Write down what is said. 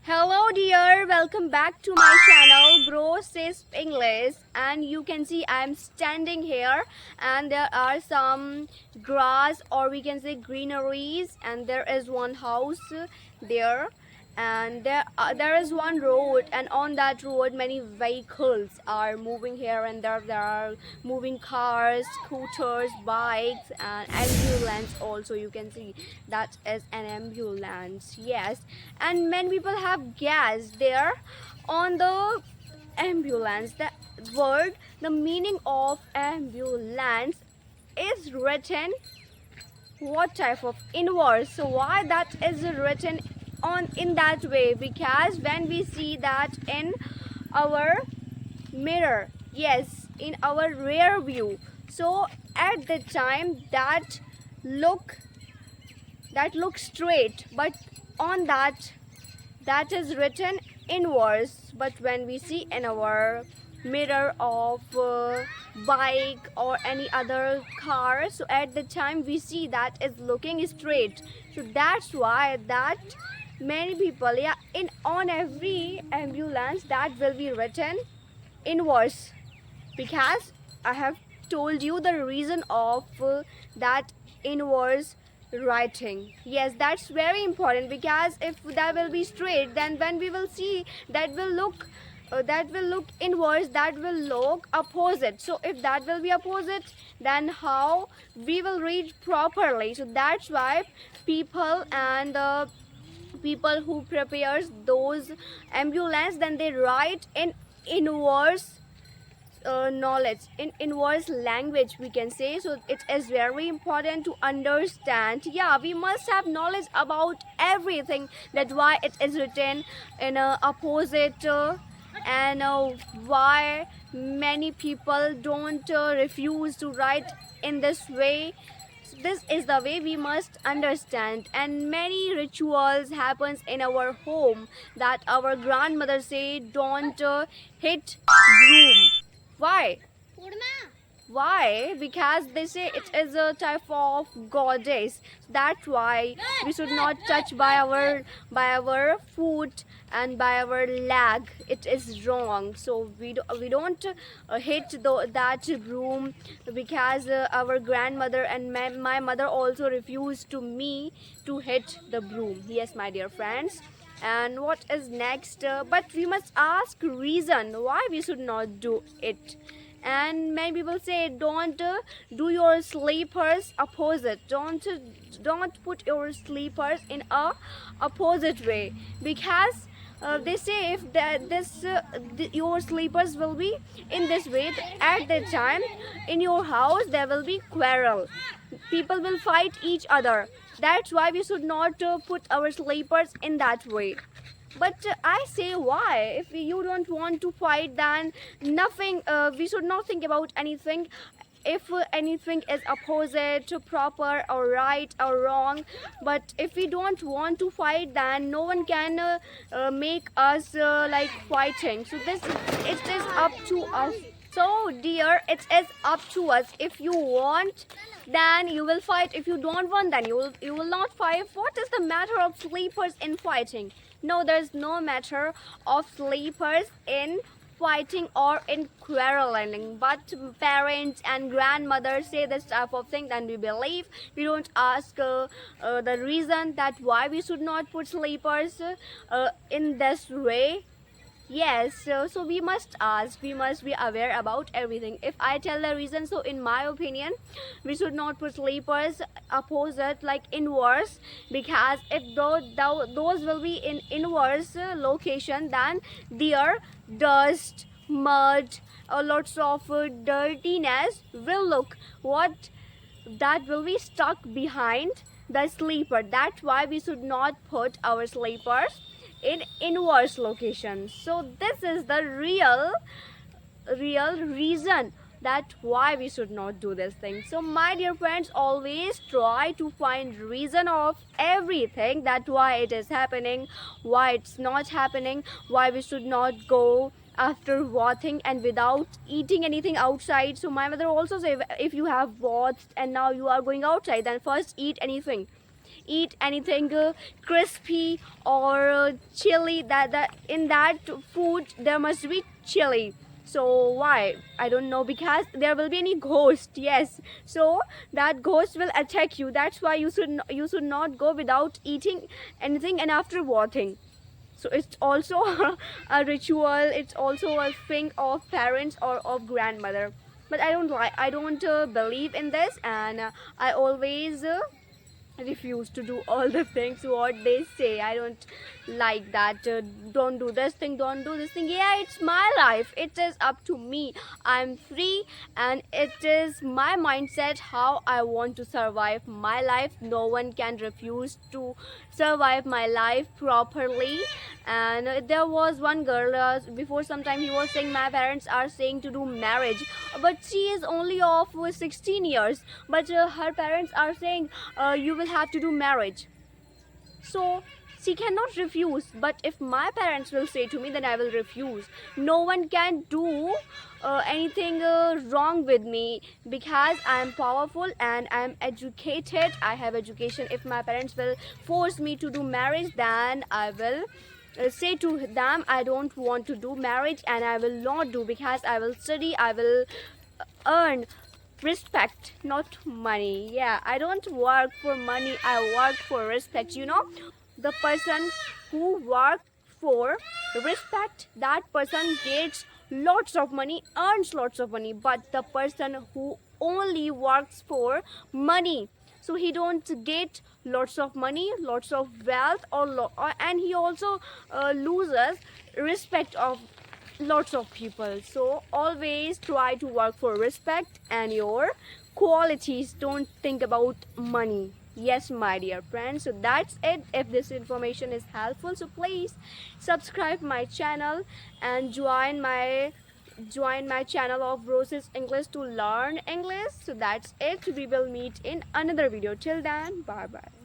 Hello dear, welcome back to my channel Bro Says English, and you can see I'm standing here and there are some grass, or we can say greeneries, and there is one house there, and there is one road, and on that road many vehicles are moving here and there. There are moving cars, scooters, bikes, and ambulance also. You can see that is an ambulance, yes. And many people have gas there on the ambulance. The word, the meaning of ambulance is written what type of inverse. So why that is written on in that way? Because when we see that in our mirror, yes, in our rear view, so at the time look that looks straight, but on that is written inverse. But when we see in our mirror of bike or any other car, so at the time we see that is looking straight. So that's why that many people, yeah, in on every ambulance that will be written inverse, because I have told you the reason of that inverse writing. Yes, that's very important, because if that will be straight, then when we will see that will look inverse, that will look opposite. So if that will be opposite, then how we will read properly? So that's why people and the people who prepares those ambulance, then they write in inverse knowledge, in inverse language, we can say. So it is very important to understand. Yeah, we must have knowledge about everything, that why it is written in a opposite, and why many people don't refuse to write in this way. So this is the way we must understand. And many rituals happens in our home, that our grandmother say don't hit broom. Why? Why? Because they say it is a type of goddess. That's why we should not touch by our foot and by our leg. It is wrong. So we don't hit that broom, because our grandmother and my mother also refused to me to hit the broom. Yes, my dear friends. And what is next? But we must ask reason why we should not do it. And many people say don't do your sleepers opposite. Don't put your sleepers in a opposite way, because they say if your sleepers will be in this way, at that time in your house there will be quarrel. People will fight each other. That's why we should not put our sleepers in that way. But I say, why? If you don't want to fight, then nothing. We should not think about anything. If anything is opposite, proper or right or wrong. But if we don't want to fight, then no one can make us like fighting. So this it is up to us. So dear, it is up to us. If you want, then you will fight. If you don't want, then you will not fight. What is the matter of sleepers in fighting? No, there's no matter of sleepers in fighting or in quarreling. But parents and grandmothers say this type of thing, then we believe. We don't ask the reason that why we should not put sleepers in this way. Yes, so we must ask, we must be aware about everything. If I tell the reason, so in my opinion, we should not put sleepers opposite, like inverse, because if those will be in inverse location, then there dust, mud, lots of dirtiness will look. What that will be stuck behind the sleeper. That's why we should not put our sleepers in inverse locations. So this is the real reason that why we should not do this thing. So my dear friends, always try to find reason of everything, that why it is happening, why it's not happening, why we should not go after bathing and without eating anything outside. So my mother also say, if you have bathed and now you are going outside, then first eat anything. eat anything crispy or chili. That in that food there must be chili. So why? I don't know, because there will be any ghost. Yes, so that ghost will attack you. That's why you should not go without eating anything and after bathing. So it's also a ritual, it's also a thing of parents or of grandmother. But I don't believe in this, and I always refuse to do all the things what they say. I don't like that. Don't do this thing, don't do this thing. Yeah, it's my life, it is up to me. I'm free, and it is my mindset how I want to survive my life. No one can refuse to survive my life properly. And there was one girl, before some time he was saying my parents are saying to do marriage, but she is only of 16 years, but her parents are saying you will have to do marriage. So she cannot refuse. But if my parents will say to me, then I will refuse. No one can do anything wrong with me, because I am powerful and I am educated. I have education. If my parents will force me to do marriage, then I will say to them I don't want to do marriage, and I will not do, because I will study, I will earn respect, not money. Yeah, I don't work for money, I work for respect. The person who works for respect, that person gets lots of money, earns lots of money. But the person who only works for money, so he don't get lots of money, lots of wealth, and he also loses respect of lots of people. So always try to work for respect and your qualities. Don't think about money. Yes, my dear friends, so that's it. If this information is helpful, so please subscribe my channel and join my channel of Roses English to learn English. So that's it. We will meet in another video. Till then, bye bye.